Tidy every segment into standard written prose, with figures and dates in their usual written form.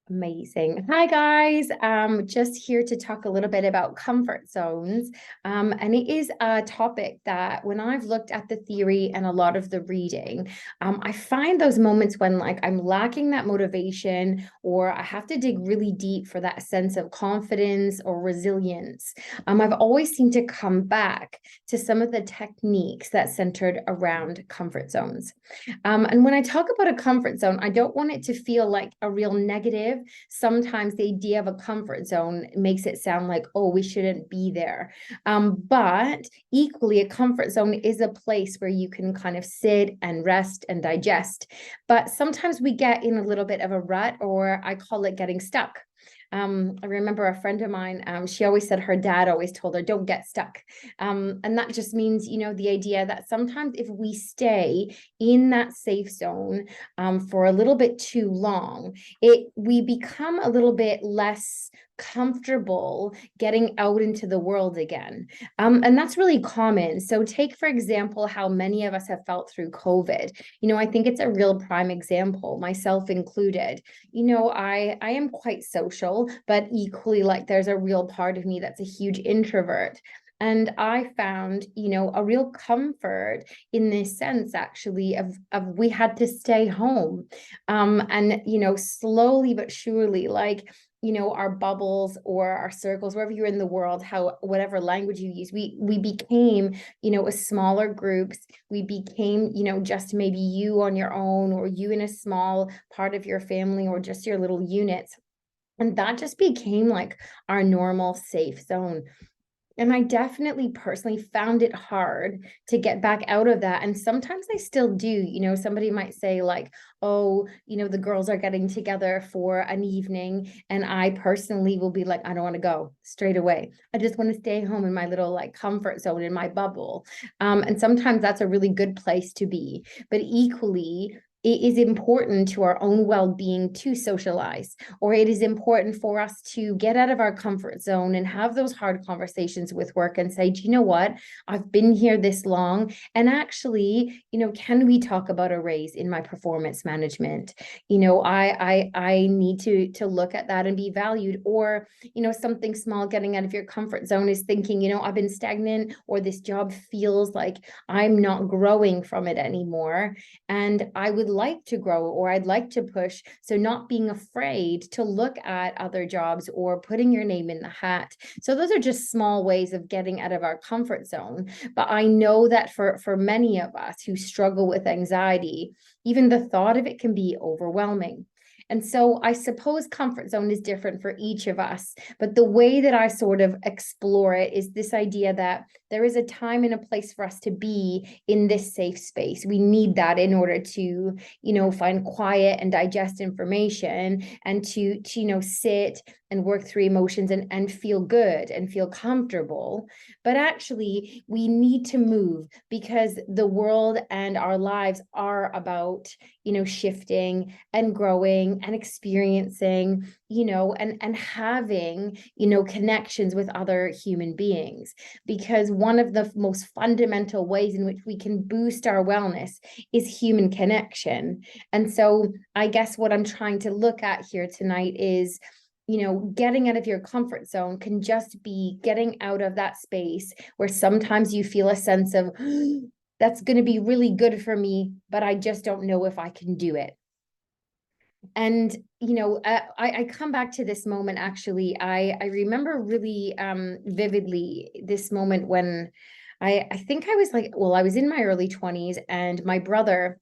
Amazing. Hi guys. Just here to talk a little bit about comfort zones. And it is a topic that when I've looked at the theory and a lot of the reading, I find those moments when like I'm lacking that motivation or I have to dig really deep for that sense of confidence or resilience. I've always seemed to come back to some of the techniques that centered around comfort zones. And when I talk about a comfort zone, I don't want it to feel like a real negative. Sometimes the idea of a comfort zone makes it sound like, oh, we shouldn't be there. But equally, a comfort zone is a place where you can kind of sit and rest and digest. But sometimes we get in a little bit of a rut, or I call it getting stuck. I remember a friend of mine, she always said her dad always told her, don't get stuck. And that just means, the idea that sometimes if we stay in that safe zone for a little bit too long, we become a little bit less comfortable getting out into the world again. And that's really common. So take, for example, how many of us have felt through COVID. I think it's a real prime example, myself included. I am quite social, but equally like there's a real part of me that's a huge introvert. And I found, a real comfort in this sense actually of we had to stay home. And slowly but surely, like our bubbles or our circles, wherever you're in the world, how whatever language you use, we became, a smaller groups. We became, just maybe you on your own or you in a small part of your family or just your little units. And that just became like our normal safe zone. And I definitely personally found it hard to get back out of that. And sometimes I still do. Somebody might say, like, oh, the girls are getting together for an evening. And I personally will be like, I don't want to go straight away. I just want to stay home in my little like comfort zone in my bubble. And sometimes that's a really good place to be. But equally, it is important to our own well-being to socialize, or it is important for us to get out of our comfort zone and have those hard conversations with work and say, do you know what? I've been here this long. And actually, can we talk about a raise in my performance management? I need to look at that and be valued. Or, something small, getting out of your comfort zone is thinking, I've been stagnant, or this job feels like I'm not growing from it anymore. And I would like to grow, or I'd like to push. So not being afraid to look at other jobs or putting your name in the hat. So those are just small ways of getting out of our comfort zone. But I know that for many of us who struggle with anxiety, even the thought of it can be overwhelming. And so I suppose comfort zone is different for each of us. But the way that I sort of explore it is this idea that there is a time and a place for us to be in this safe space. We need that in order to, find quiet and digest information and to sit and work through emotions and feel good and feel comfortable. But actually, we need to move because the world and our lives are about, shifting and growing and experiencing, and having, connections with other human beings. Because one of the most fundamental ways in which we can boost our wellness is human connection. And so I guess what I'm trying to look at here tonight is, getting out of your comfort zone can just be getting out of that space where sometimes you feel a sense of, that's going to be really good for me, but I just don't know if I can do it. And I come back to this moment. Actually, I remember really vividly this moment when I think I was like, well, I was in my early 20s, and my brother,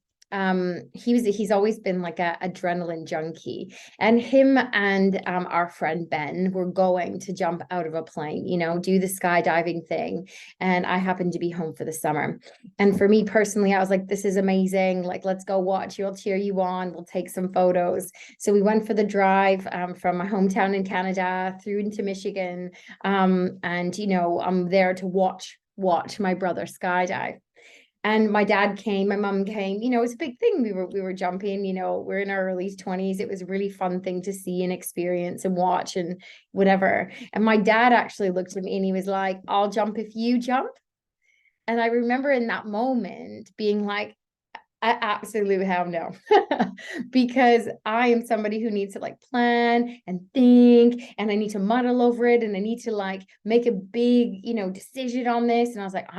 he's always been like a adrenaline junkie, and him and our friend Ben were going to jump out of a plane, do the skydiving thing. And I happened to be home for the summer. And for me personally, I was like, this is amazing. Like, let's go watch. You'll cheer you on. We'll take some photos. So we went for the drive from my hometown in Canada through into Michigan. And, I'm there to watch my brother skydive. And my dad came, my mom came, it was a big thing. We were jumping, we're in our early 20s. It was a really fun thing to see and experience and watch and whatever. And my dad actually looked at me and he was like, I'll jump if you jump. And I remember in that moment being like, I absolutely have no, because I am somebody who needs to like plan and think, and I need to muddle over it, and I need to like make a big, decision on this. And I was like,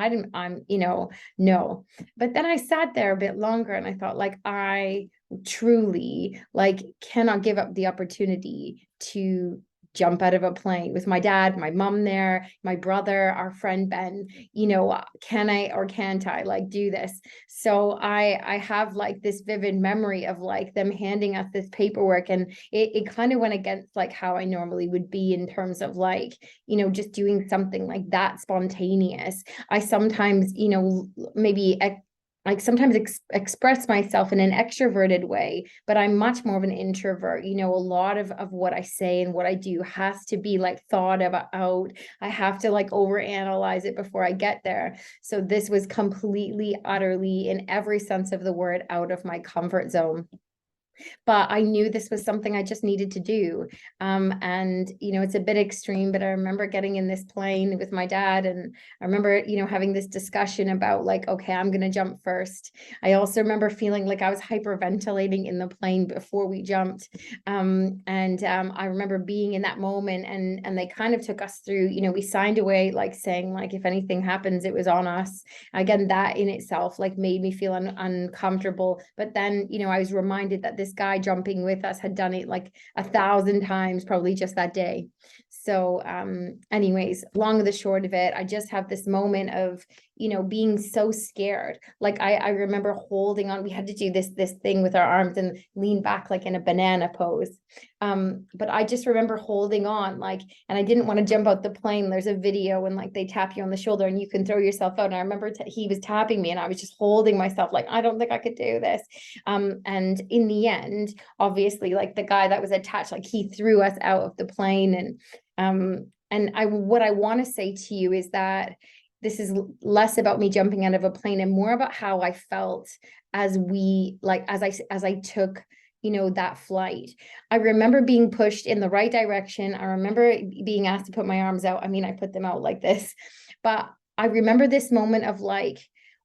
no. But then I sat there a bit longer and I thought, like, I truly like cannot give up the opportunity to jump out of a plane with my dad, my mom there, my brother, our friend Ben. Can I or can't I like do this? So I have like this vivid memory of like them handing us this paperwork, and it kind of went against like how I normally would be in terms of like, just doing something like that spontaneous. I sometimes, maybe like sometimes express myself in an extroverted way, but I'm much more of an introvert. A lot of what I say and what I do has to be like thought about. I have to like overanalyze it before I get there. So this was completely, utterly, in every sense of the word, out of my comfort zone. But I knew this was something I just needed to do. And, it's a bit extreme, but I remember getting in this plane with my dad, and I remember, having this discussion about like, okay, I'm going to jump first. I also remember feeling like I was hyperventilating in the plane before we jumped. And I remember being in that moment, and they kind of took us through, we signed away, like saying like, if anything happens, it was on us. Again, that in itself like made me feel uncomfortable. But then, I was reminded that this guy jumping with us had done it like 1,000 times, probably just that day. So anyways, long and the short of it, I just have this moment of, being so scared. Like I remember holding on. We had to do this thing with our arms and lean back like in a banana pose. But I just remember holding on, like, and I didn't want to jump out the plane. There's a video and like they tap you on the shoulder and you can throw yourself out. And I remember he was tapping me and I was just holding myself like, I don't think I could do this. And in the end, obviously, like the guy that was attached, like he threw us out of the plane. What I want to say to you is that this is less about me jumping out of a plane and more about how I felt as I took that flight. I remember being pushed in the right direction. I remember being asked to put my arms out. I mean, I put them out like this, but I remember this moment of like,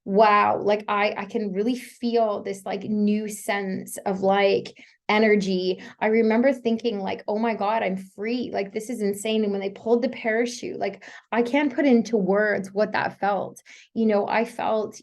wow, like I can really feel this like new sense of like energy. I remember thinking like, oh my God, I'm free. Like this is insane. And when they pulled the parachute, like I can't put into words what that felt. I felt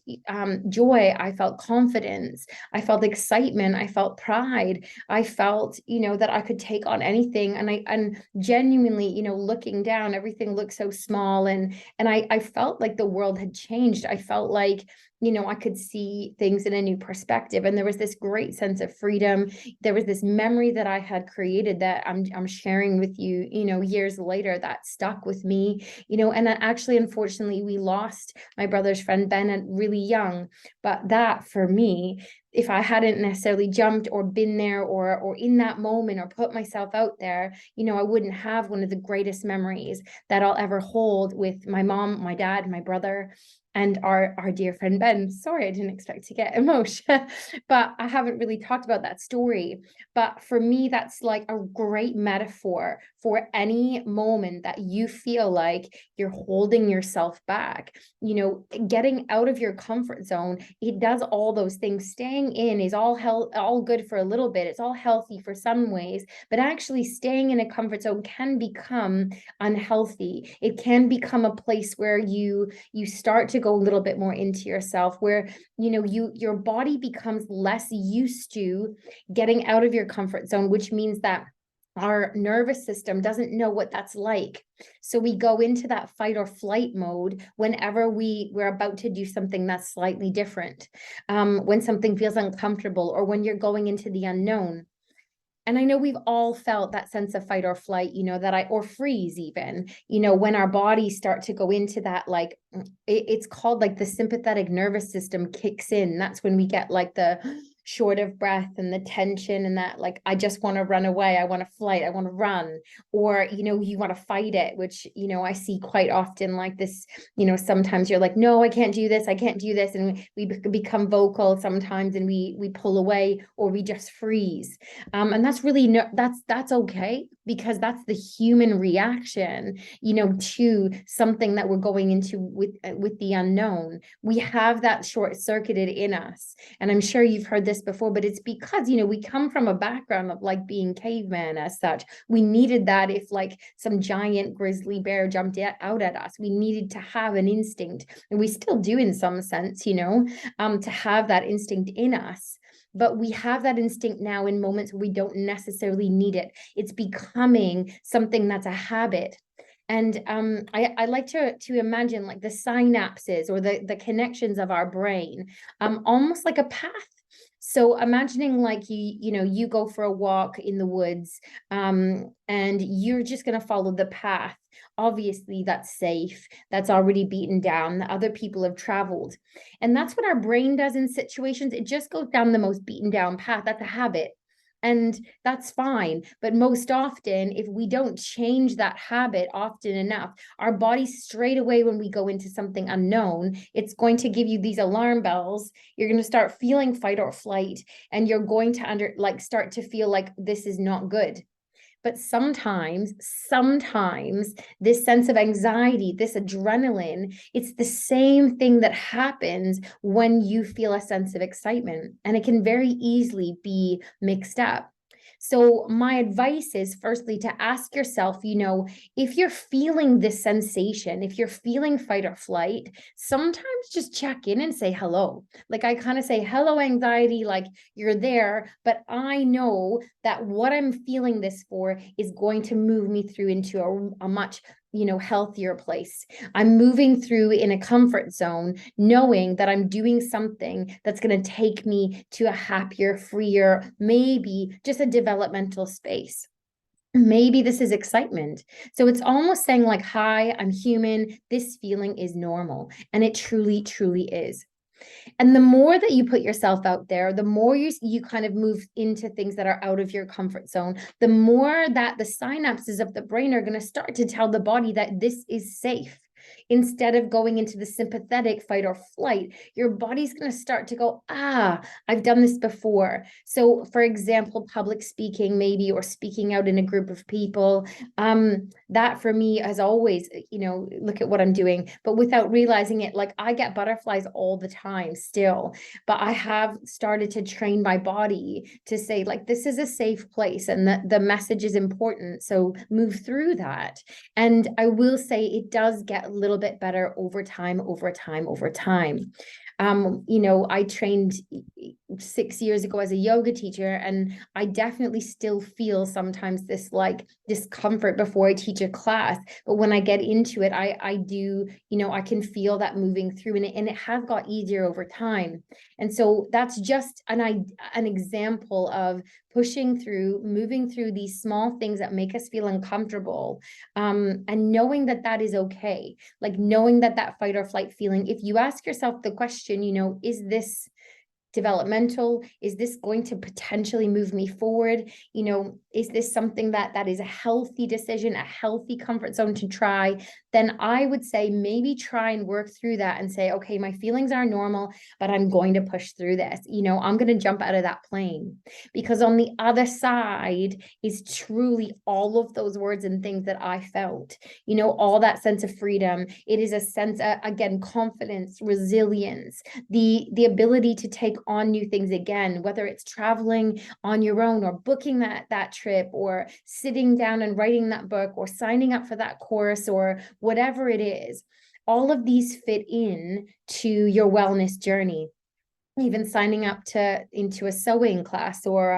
joy. I felt confidence. I felt excitement. I felt pride. I felt, that I could take on anything. And genuinely, looking down, everything looked so small. And I felt like the world had changed. I felt like, I could see things in a new perspective. And there was this great sense of freedom. There was this memory that I had created that I'm sharing with you, years later, that stuck with me, and that actually, unfortunately, we lost my brother's friend Ben at really young. But that for me, if I hadn't necessarily jumped or been there or in that moment or put myself out there, I wouldn't have one of the greatest memories that I'll ever hold with my mom, my dad, my brother, and our dear friend Ben. Sorry, I didn't expect to get emotional, but I haven't really talked about that story. But for me, that's like a great metaphor for any moment that you feel like you're holding yourself back. Getting out of your comfort zone, it does all those things. Staying in is all good for a little bit. It's all healthy for some ways, but actually staying in a comfort zone can become unhealthy. It can become a place where you start to go a little bit more into yourself, where your body becomes less used to getting out of your comfort zone, which means that our nervous system doesn't know what that's like. So we go into that fight or flight mode whenever we're about to do something that's slightly different, when something feels uncomfortable or when you're going into the unknown. And I know we've all felt that sense of fight or flight, or freeze even, when our bodies start to go into that, like, it's called like the sympathetic nervous system kicks in. That's when we get like the short of breath and the tension and that, like, I just want to run away. I want to flight. I want to run. Or, you want to fight it, which, I see quite often like this, sometimes you're like, no, I can't do this. I can't do this. And we become vocal sometimes and we pull away or we just freeze. And that's really, that's okay. because that's the human reaction, to something that we're going into with the unknown. We have that short circuited in us. And I'm sure you've heard this before, but it's because, we come from a background of like being caveman as such. We needed that if like some giant grizzly bear jumped out at us. We needed to have an instinct, and we still do in some sense, to have that instinct in us. But we have that instinct now in moments where we don't necessarily need it. It's becoming something that's a habit. And I like to imagine like the synapses or the connections of our brain, almost like a path. So imagining like you go for a walk in the woods, and you're just going to follow the path. Obviously, that's safe, that's already beaten down, that other people have traveled. And that's what our brain does in situations. It just goes down the most beaten down path. That's a habit. And that's fine. But most often, if we don't change that habit often enough, our body straight away, when we go into something unknown, it's going to give you these alarm bells. You're going to start feeling fight or flight, and you're going to start to feel like this is not good. But sometimes this sense of anxiety, this adrenaline, it's the same thing that happens when you feel a sense of excitement, and it can very easily be mixed up. So my advice is firstly to ask yourself, if you're feeling this sensation, if you're feeling fight or flight, sometimes just check in and say hello. Like I kind of say, hello, anxiety, like you're there, but I know that what I'm feeling this for is going to move me through into a much healthier place. I'm moving through in a comfort zone, knowing that I'm doing something that's going to take me to a happier, freer, maybe just a developmental space. Maybe this is excitement. So it's almost saying like, hi, I'm human. This feeling is normal. And it truly, truly is. And the more that you put yourself out there, the more you kind of move into things that are out of your comfort zone, the more that the synapses of the brain are going to start to tell the body that this is safe. Instead of going into the sympathetic fight or flight, your body's going to start to go, I've done this before. So for example, public speaking maybe, or speaking out in a group of people, that for me has always, look at what I'm doing, but without realizing it, like I get butterflies all the time still, but I have started to train my body to say like, this is a safe place and the message is important. So move through that. And I will say it does get a little bit better over time. I trained 6 years ago as a yoga teacher, and I definitely still feel sometimes this like discomfort before I teach a class. But when I get into it, I do, I can feel that moving through, and it has got easier over time. And so that's just an example of pushing through, moving through these small things that make us feel uncomfortable, and knowing that that is okay. Like knowing that fight or flight feeling, if you ask yourself the question, is this developmental? Is this going to potentially move me forward? Is this something that is a healthy decision, a healthy comfort zone to try? Then I would say maybe try and work through that and say, okay, my feelings are normal, but I'm going to push through this. I'm going to jump out of that plane, because on the other side is truly all of those words and things that I felt, all that sense of freedom. It is a sense of, again, confidence, resilience, the ability to take on new things again, whether it's traveling on your own or booking that trip or sitting down and writing that book or signing up for that course or whatever it is. All of these fit in to your wellness journey. Even signing up into a sewing class, or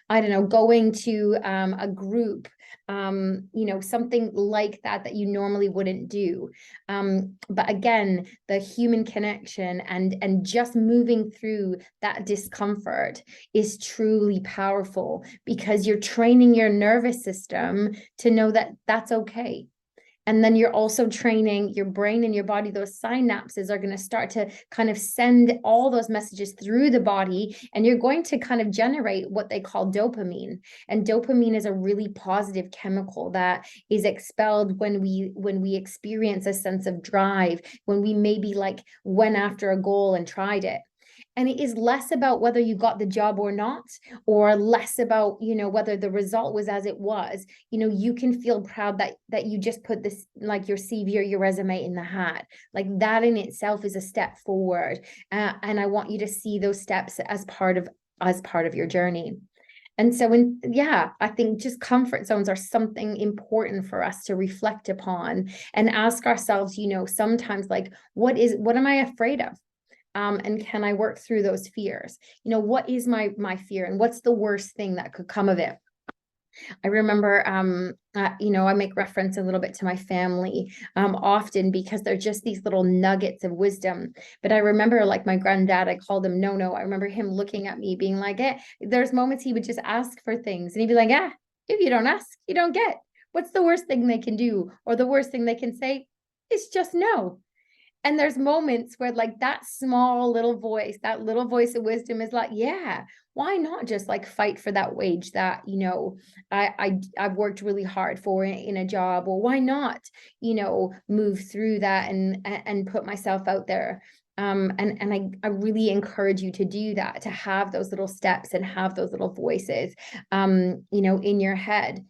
I don't know, going to a group, something like that you normally wouldn't do. But again, the human connection and just moving through that discomfort is truly powerful, because you're training your nervous system to know that that's okay. And then you're also training your brain and your body. Those synapses are going to start to kind of send all those messages through the body, and you're going to kind of generate what they call dopamine. And dopamine is a really positive chemical that is expelled when we experience a sense of drive, when we maybe like went after a goal and tried it. And it is less about whether you got the job or not, or less about, whether the result was as it was. You can feel proud that you just put this, like, your CV or your resume in the hat. Like, that in itself is a step forward. And I want you to see those steps as part of your journey. And so I think just comfort zones are something important for us to reflect upon and ask ourselves, sometimes, like, what am I afraid of? And can I work through those fears? What is my fear, and what's the worst thing that could come of it? I remember, I make reference a little bit to my family often, because they're just these little nuggets of wisdom. But I remember, like, my granddad, I called him No. I remember him looking at me being like, there's moments he would just ask for things, and he'd be like, if you don't ask, you don't get. What's the worst thing they can do, or the worst thing they can say? It's just no. And there's moments where, like, that small little voice, that little voice of wisdom is like, yeah, why not just, like, fight for that wage that, I've worked really hard for in a job? Or why not, move through that and put myself out there? And I really encourage you to do that, to have those little steps and have those little voices, in your head.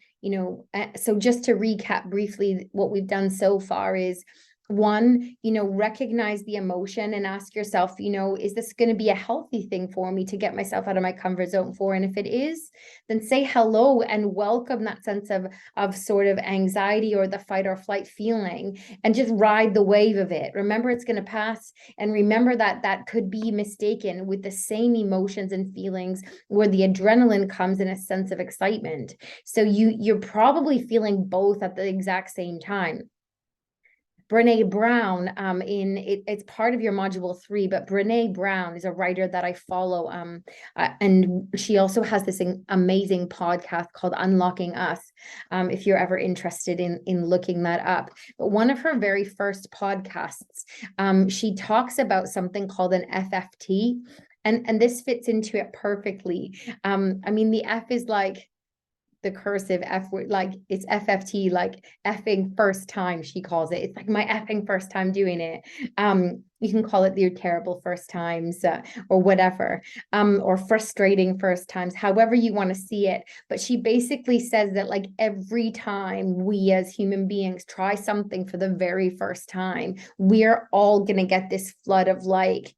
So just to recap briefly, what we've done so far is, one, recognize the emotion and ask yourself, is this going to be a healthy thing for me to get myself out of my comfort zone for? And if it is, then say hello and welcome that sense of sort of anxiety or the fight or flight feeling, and just ride the wave of it. Remember, it's going to pass. And remember that that could be mistaken with the same emotions and feelings, where the adrenaline comes in a sense of excitement. So you're probably feeling both at the exact same time. Brene Brown, it's part of your module 3, but Brene Brown is a writer that I follow. And she also has this amazing podcast called Unlocking Us, if you're ever interested in looking that up. But one of her very first podcasts, she talks about something called an FFT. And this fits into it perfectly. The F is like the cursive F word, like, it's FFT, like effing first time, she calls it. It's like my effing first time doing it. You can call it your terrible first times, or whatever, or frustrating first times, however you want to see it. But she basically says that, like, every time we as human beings try something for the very first time, we're all going to get this flood of, like,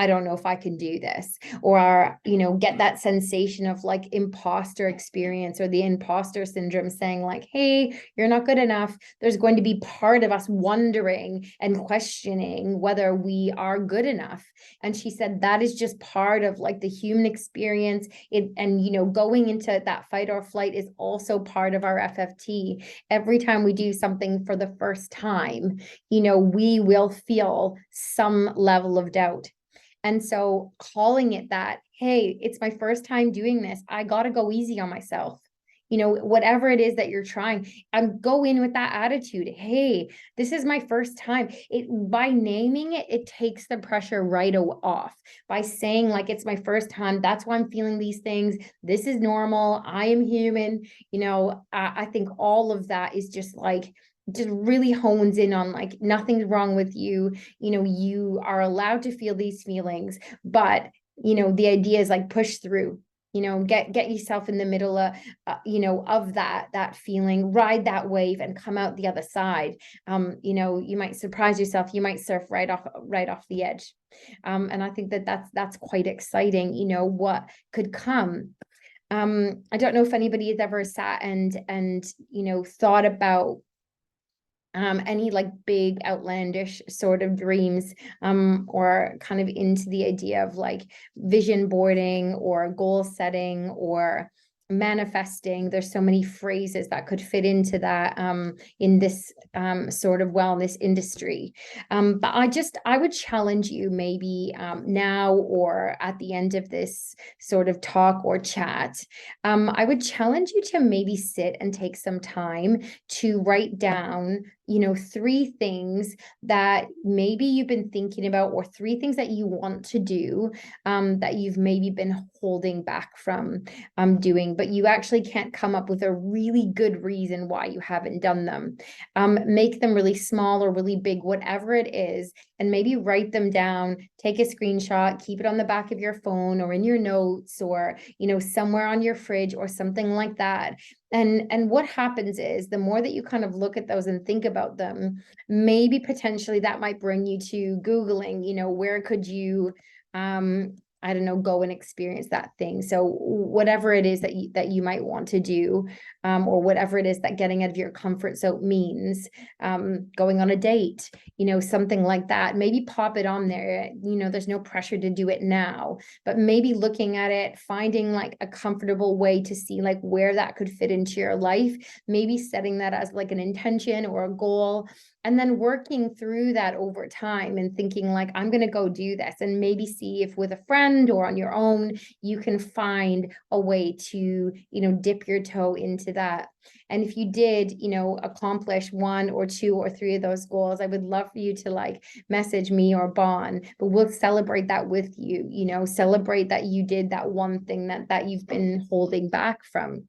I don't know if I can do this, or, get that sensation of, like, imposter experience, or the imposter syndrome, saying, like, hey, you're not good enough. There's going to be part of us wondering and questioning whether we are good enough. And she said that is just part of, like, the human experience. And going into that fight or flight is also part of our FFT. Every time we do something for the first time, we will feel some level of doubt. And so calling it that, hey, it's my first time doing this, I got to go easy on myself. Whatever it is that you're trying, go in with that attitude. Hey, this is my first time. By naming it, it takes the pressure right off. By saying, like, it's my first time, that's why I'm feeling these things. This is normal. I am human. I think all of that is just really hones in on, like, nothing's wrong with you. You are allowed to feel these feelings, but the idea is, like, push through, get yourself in the middle of that feeling, ride that wave, and come out the other side. You might surprise yourself. You might surf right off the edge. And I think that's quite exciting, what could come. I don't know if anybody has ever sat and thought about any, like, big outlandish sort of dreams, or kind of into the idea of, like, vision boarding or goal setting or manifesting. There's so many phrases that could fit into that, in this sort of wellness industry. But I would challenge you, maybe now or at the end of this sort of talk or chat, I would challenge you to maybe sit and take some time to write down 3 things that maybe you've been thinking about, or 3 things that you want to do, that you've maybe been holding back from doing, but you actually can't come up with a really good reason why you haven't done them. Make them really small or really big, whatever it is, and maybe write them down take a screenshot, keep it on the back of your phone or in your notes or, somewhere on your fridge or something like that. And what happens is the more that you kind of look at those and think about them, maybe potentially that might bring you to Googling, where could you, I don't know, go and experience that thing. So whatever it is that you might want to do, or whatever it is that getting out of your comfort zone means, going on a date, something like that, maybe pop it on there. There's no pressure to do it now, but maybe looking at it, finding like a comfortable way to see like where that could fit into your life, maybe setting that as like an intention or a goal, and then working through that over time and thinking like, I'm going to go do this, and maybe see if with a friend or on your own, you can find a way to, dip your toe into that. And if you did, accomplish one or two or three of those goals, I would love for you to like message me or Bon, but we'll celebrate that with you, celebrate that you did that one thing that you've been holding back from.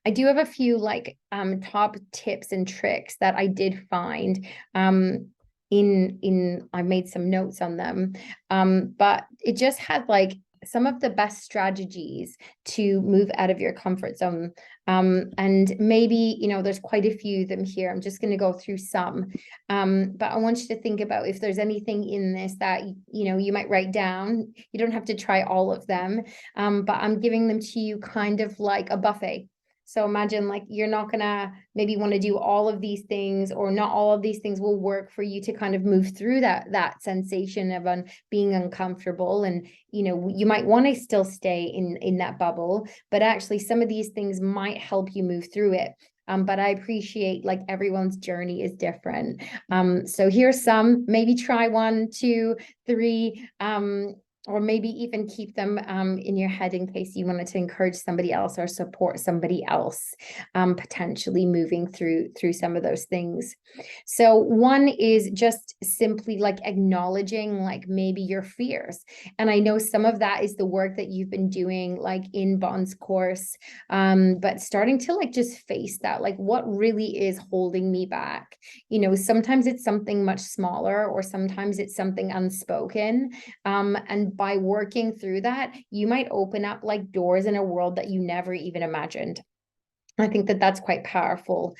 I do have a few like top tips and tricks that I did find in I made some notes on them, but it just had like some of the best strategies to move out of your comfort zone, and maybe there's quite a few of them here. I'm just going to go through some, but I want you to think about if there's anything in this that you might write down. You don't have to try all of them, but I'm giving them to you kind of like a buffet. So imagine like you're not gonna maybe want to do all of these things, or not all of these things will work for you to kind of move through that sensation of being uncomfortable. And you might want to still stay in that bubble, but actually some of these things might help you move through it. But I appreciate like everyone's journey is different. So here's some, maybe try one, two, three, or maybe even keep them in your head in case you wanted to encourage somebody else or support somebody else, potentially moving through some of those things. So one is just simply like acknowledging like maybe your fears. And I know some of that is the work that you've been doing like in Bon's course, but starting to like just face that, like what really is holding me back. Sometimes it's something much smaller, or sometimes it's something unspoken, and by working through that, you might open up like doors in a world that you never even imagined. I think that that's quite powerful.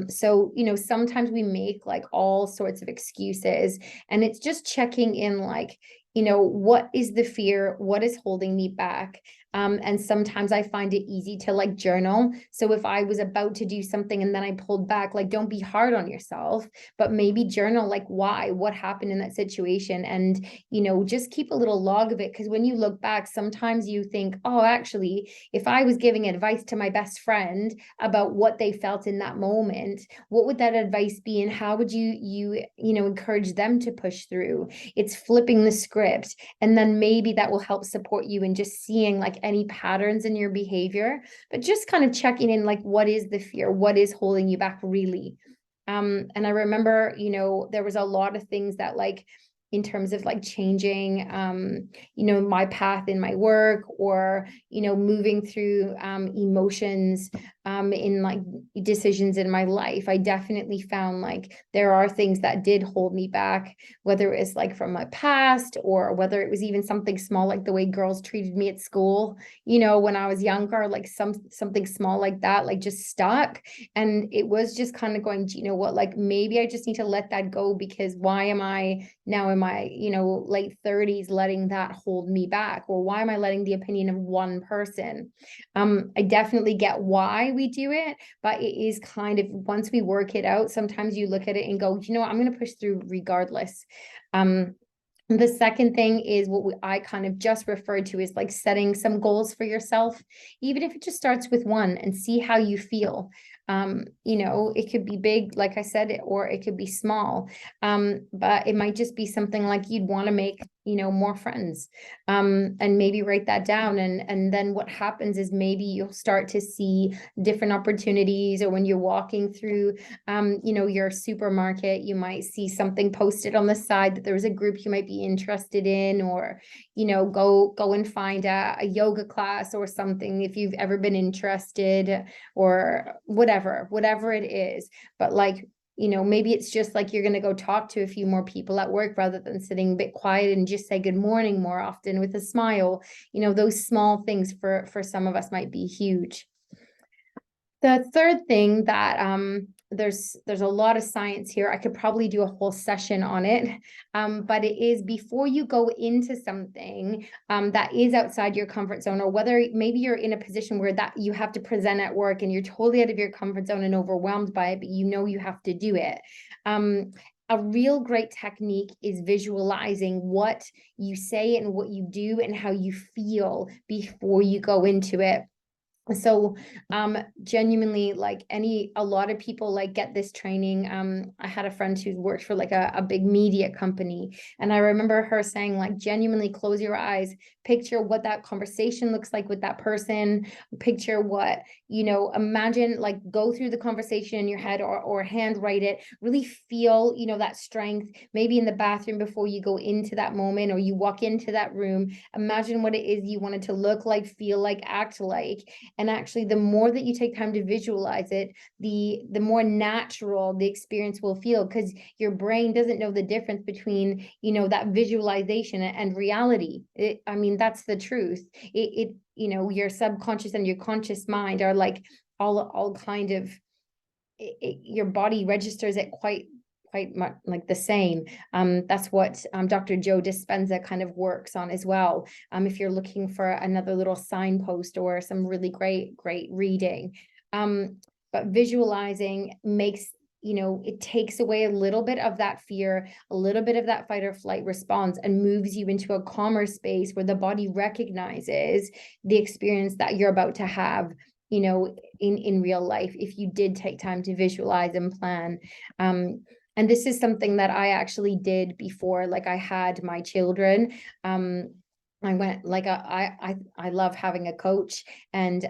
So, sometimes we make like all sorts of excuses, and it's just checking in like, what is the fear? What is holding me back? And sometimes I find it easy to like journal. So if I was about to do something and then I pulled back, like don't be hard on yourself, but maybe journal like why, what happened in that situation, and just keep a little log of it. Because when you look back, sometimes you think, oh, actually, if I was giving advice to my best friend about what they felt in that moment, what would that advice be, and how would you encourage them to push through? It's flipping the script, and then maybe that will help support you in just seeing like any patterns in your behavior, but just kind of checking in like, what is the fear? What is holding you back really? And I remember, there was a lot of things that like, in terms of like changing, my path in my work, or, moving through emotions in like decisions in my life, I definitely found like there are things that did hold me back, whether it was like from my past, or whether it was even something small, like the way girls treated me at school, when I was younger, like something small like that, like just stuck. And it was just kind of going, do you know what, like maybe I just need to let that go, because why am I now in my, late 30s letting that hold me back? Or why am I letting the opinion of one person? I definitely get why we do it, but it is kind of, once we work it out, sometimes you look at it and go, I'm going to push through regardless. The second thing is what I kind of just referred to, is like setting some goals for yourself, even if it just starts with one, and see how you feel. It could be big, like I said, or it could be small. But it might just be something like you'd want to make, more friends, and maybe write that down. And then what happens is maybe you'll start to see different opportunities, or when you're walking through, your supermarket, you might see something posted on the side that there was a group you might be interested in, or, go and find a yoga class or something if you've ever been interested, or whatever it is. But like, maybe it's just like you're going to go talk to a few more people at work rather than sitting a bit quiet and just say good morning more often with a smile. Those small things for some of us might be huge. The third thing that there's a lot of science here. I could probably do a whole session on it, but it is before you go into something that is outside your comfort zone, or whether maybe you're in a position where that you have to present at work and you're totally out of your comfort zone and overwhelmed by it, but you have to do it. A real great technique is visualizing what you say and what you do and how you feel before you go into it. So genuinely, like a lot of people like get this training. I had a friend who worked for like a big media company, and I remember her saying, like, genuinely close your eyes, picture what that conversation looks like with that person, picture what, imagine, like, go through the conversation in your head, or handwrite it, really feel, that strength, maybe in the bathroom before you go into that moment, or you walk into that room, imagine what it is you want it to look like, feel like, act like. And actually, the more that you take time to visualize it, the more natural the experience will feel, because your brain doesn't know the difference between, that visualization and reality. I mean, that's the truth. Your subconscious and your conscious mind are like all kind of, your body registers it quite much like the same. That's what Dr. Joe Dispenza kind of works on as well. If you're looking for another little signpost or some really great reading. But visualizing makes, it takes away a little bit of that fear, a little bit of that fight or flight response, and moves you into a calmer space where the body recognizes the experience that you're about to have, in real life, if you did take time to visualize and plan. And this is something that I actually did before, like, I had my children. I went, like, I love having a coach, and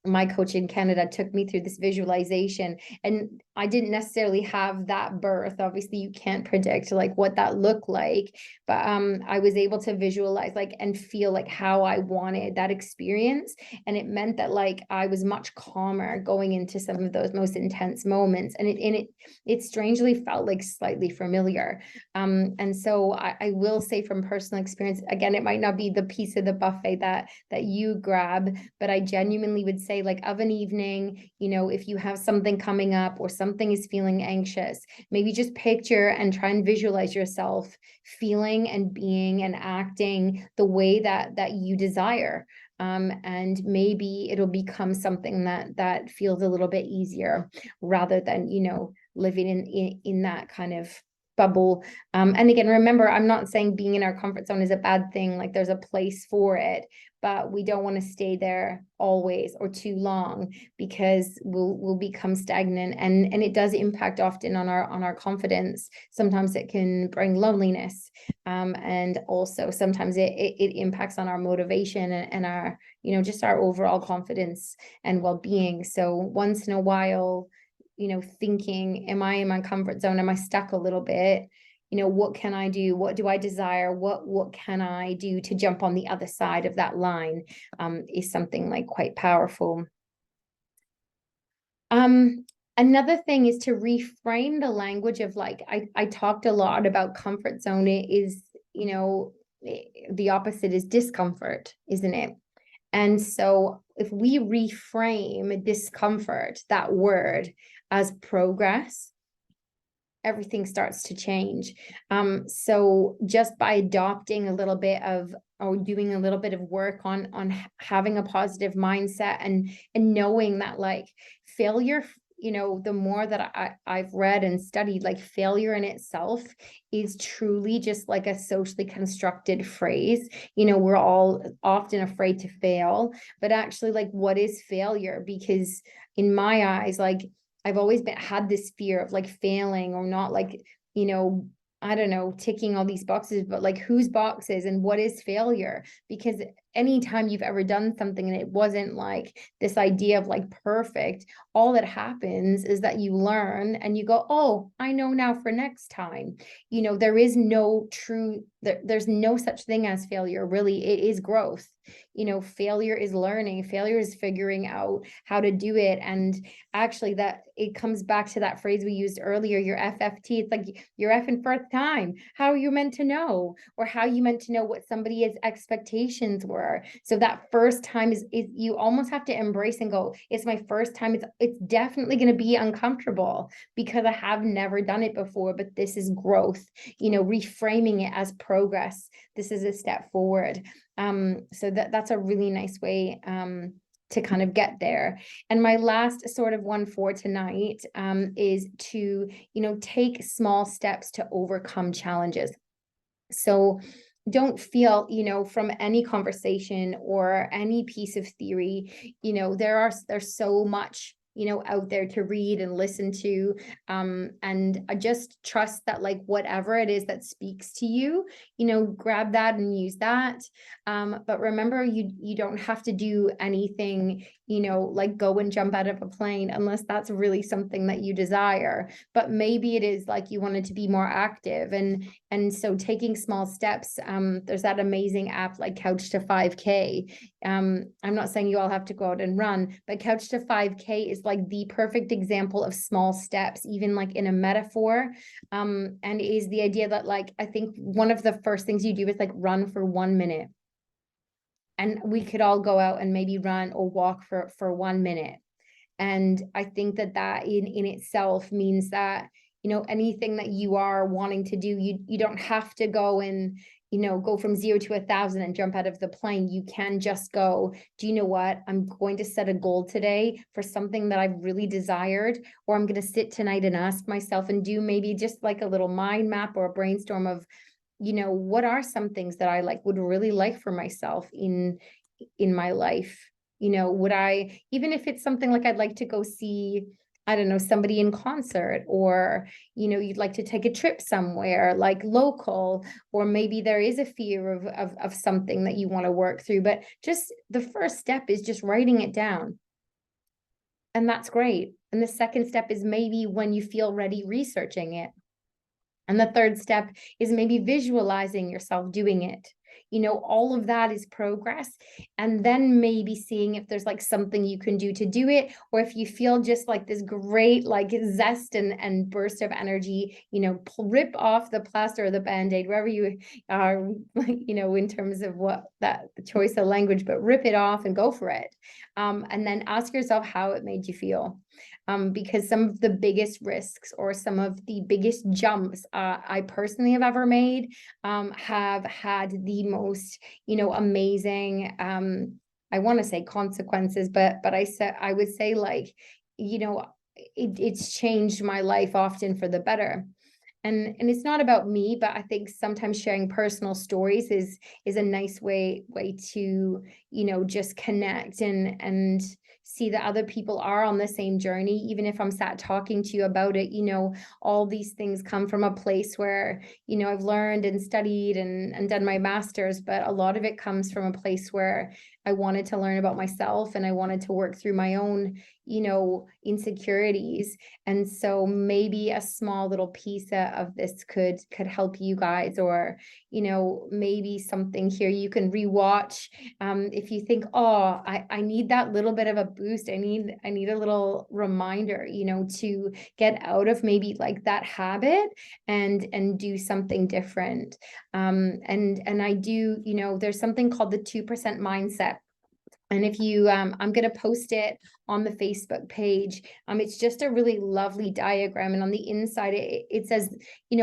my coach in Canada took me through this visualization, and I didn't necessarily have that birth. Obviously, you can't predict like what that looked like, but I was able to visualize, like, and feel like how I wanted that experience, and it meant that, like, I was much calmer going into some of those most intense moments, and it strangely felt like slightly familiar. And so I will say from personal experience, again, it might not be the piece of the buffet that you grab, but I genuinely would say, like, of an evening, if you have something coming up or something is feeling anxious, maybe just picture and try and visualize yourself feeling and being and acting the way that you desire. And maybe it'll become something that feels a little bit easier, rather than, living in that kind of bubble. And again, remember, I'm not saying being in our comfort zone is a bad thing. Like, there's a place for it, but we don't want to stay there always or too long, because we'll become stagnant, and it does impact often on our confidence. Sometimes it can bring loneliness, and also sometimes it impacts on our motivation and our, just our overall confidence and well-being. So once in a while, thinking, am I in my comfort zone? Am I stuck a little bit? What can I do? What do I desire? What can I do to jump on the other side of that line? Is something like quite powerful. Another thing is to reframe the language of, like, I talked a lot about comfort zone. It is, the opposite is discomfort, isn't it? And so if we reframe discomfort, that word, as progress, everything starts to change. So just by adopting a little bit of, or doing a little bit of work on having a positive mindset, and knowing that, like, failure, the more that I've read and studied, like, failure in itself is truly just like a socially constructed phrase. We're all often afraid to fail, but actually, like, what is failure? Because in my eyes, like, I've always had this fear of, like, failing or not, like, I don't know, ticking all these boxes, but, like, whose boxes and what is failure? Because anytime you've ever done something and it wasn't like this idea of like perfect, all that happens is that you learn and you go, oh, I know now for next time. There is no true, there's no such thing as failure, really. It is growth. Failure is learning, failure is figuring out how to do it. And actually, that it comes back to that phrase we used earlier, your FFT. It's like your effing first time. How are you meant to know? Or how you meant to know what somebody's expectations were? So that first time is you almost have to embrace and go, it's my first time. It's definitely going to be uncomfortable because I have never done it before, but this is growth. Reframing it as progress. This is a step forward. So that's a really nice way to kind of get there. And my last sort of one for tonight is to, take small steps to overcome challenges. So don't feel, from any conversation or any piece of theory, there's so much out there to read and listen to. And I just trust that, like, whatever it is that speaks to you, grab that and use that. But remember, you don't have to do anything, like go and jump out of a plane unless that's really something that you desire. But maybe it is like you wanted to be more active. And so taking small steps, there's that amazing app like Couch to 5K. I'm not saying you all have to go out and run, but Couch to 5K is like the perfect example of small steps, even like in a metaphor. And is the idea that, like, I think one of the first things you do is like run for 1 minute. And we could all go out and maybe run or walk for 1 minute. And I think that in itself means that, anything that you are wanting to do, you don't have to go and, go from 0 to 1,000 and jump out of the plane. You can just go, do you know what? I'm going to set a goal today for something that I've really desired, or I'm going to sit tonight and ask myself and do maybe just like a little mind map or a brainstorm of, what are some things that I would really like for myself in my life? Would I, even if it's something like I'd like to go see, I don't know, somebody in concert, or, you'd like to take a trip somewhere like local, or maybe there is a fear of something that you want to work through, but just the first step is just writing it down. And that's great. And the second step is maybe when you feel ready, researching it. And the third step is maybe visualizing yourself doing it. All of that is progress. And then maybe seeing if there's like something you can do to do it, or if you feel just like this great like zest and burst of energy, rip off the plaster or the band-aid, wherever you are, in terms of what that choice of language, but rip it off and go for it. And then ask yourself how it made you feel. Because some of the biggest risks or some of the biggest jumps I personally have ever made have had the most, amazing, I want to say consequences, but I would say like, it's changed my life often for the better. And it's not about me, but I think sometimes sharing personal stories is a nice way to, just connect and see that other people are on the same journey. Even if I'm sat talking to you about it, all these things come from a place where, I've learned and studied and done my master's, but a lot of it comes from a place where I wanted to learn about myself and I wanted to work through my own, insecurities. And so maybe a small little piece of this could help you guys, or, maybe something here you can rewatch. If you think, oh, I need that little bit of a boost. I need a little reminder, to get out of maybe like that habit and do something different. And I do, there's something called the 2% mindset. And if you, I'm going to post it on the Facebook page. It's just a really lovely diagram. And on the inside, it says,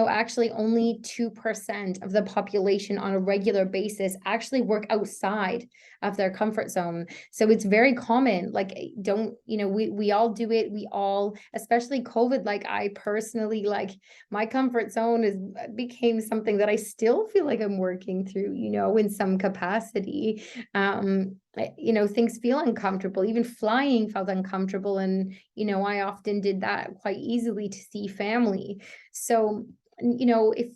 actually only 2% of the population on a regular basis actually work outside of their comfort zone. So it's very common. Like, we all do it. We all, especially COVID, like I personally, like my comfort zone became something that I still feel like I'm working through, in some capacity. Things feel uncomfortable. Even flying felt uncomfortable. And, I often did that quite easily to see family. So, if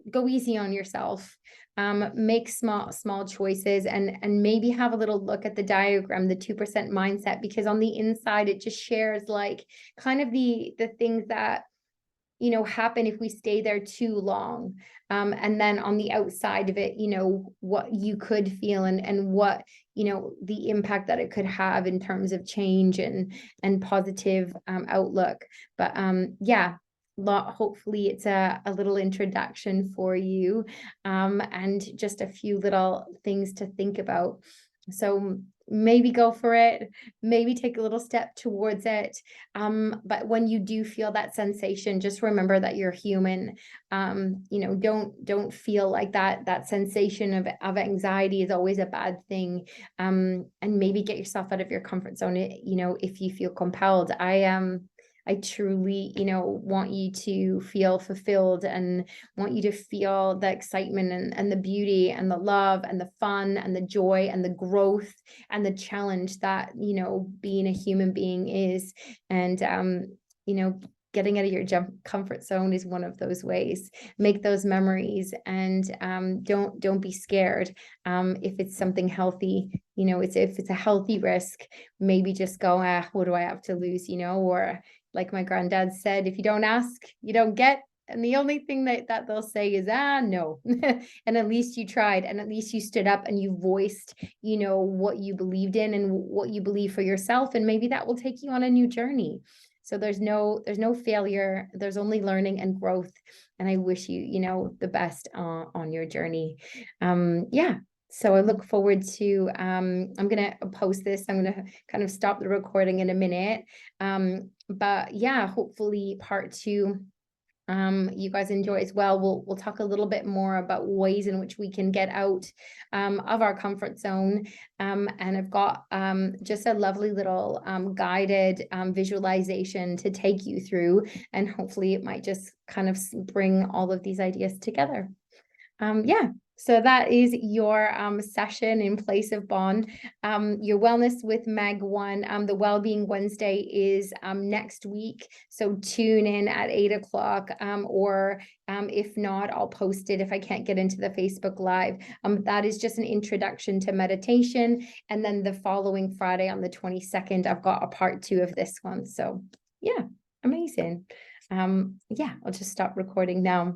go easy on yourself. make small choices, and maybe have a little look at the diagram, the 2% mindset, because on the inside it just shares like kind of the things that happen if we stay there too long. And then on the outside of it, what you could feel, and what, the impact that it could have in terms of change and positive outlook. But yeah, hopefully it's a little introduction for you, and just a few little things to think about. So maybe go for it, maybe take a little step towards it. But when you do feel that sensation, just remember that you're human. Don't feel like that sensation of anxiety is always a bad thing. And maybe get yourself out of your comfort zone, if you feel compelled. I truly, want you to feel fulfilled, and want you to feel the excitement and the beauty and the love and the fun and the joy and the growth and the challenge that, being a human being is. And, getting out of your comfort zone is one of those ways. Make those memories, and don't be scared. If it's something healthy, if it's a healthy risk, maybe just go, what do I have to lose, or like my granddad said, if you don't ask, you don't get. And the only thing that they'll say is, no. And at least you tried, and at least you stood up and you voiced, what you believed in and what you believe for yourself. And maybe that will take you on a new journey. So there's no failure. There's only learning and growth. And I wish you, the best on your journey. Yeah. So I look forward to, I'm going to post this. I'm going to kind of stop the recording in a minute. But yeah, hopefully part 2, you guys enjoy as well. We'll talk a little bit more about ways in which we can get out of our comfort zone. And I've got just a lovely little guided visualization to take you through, and hopefully it might just kind of bring all of these ideas together. Yeah. So that is your session in place of Bond. Your Wellness with Meg 1, the Wellbeing Wednesday is next week. So tune in at 8 o'clock, or if not, I'll post it if I can't get into the Facebook Live. That is just an introduction to meditation. And then the following Friday on the 22nd, I've got a part 2 of this one. So yeah, amazing. Yeah, I'll just stop recording now.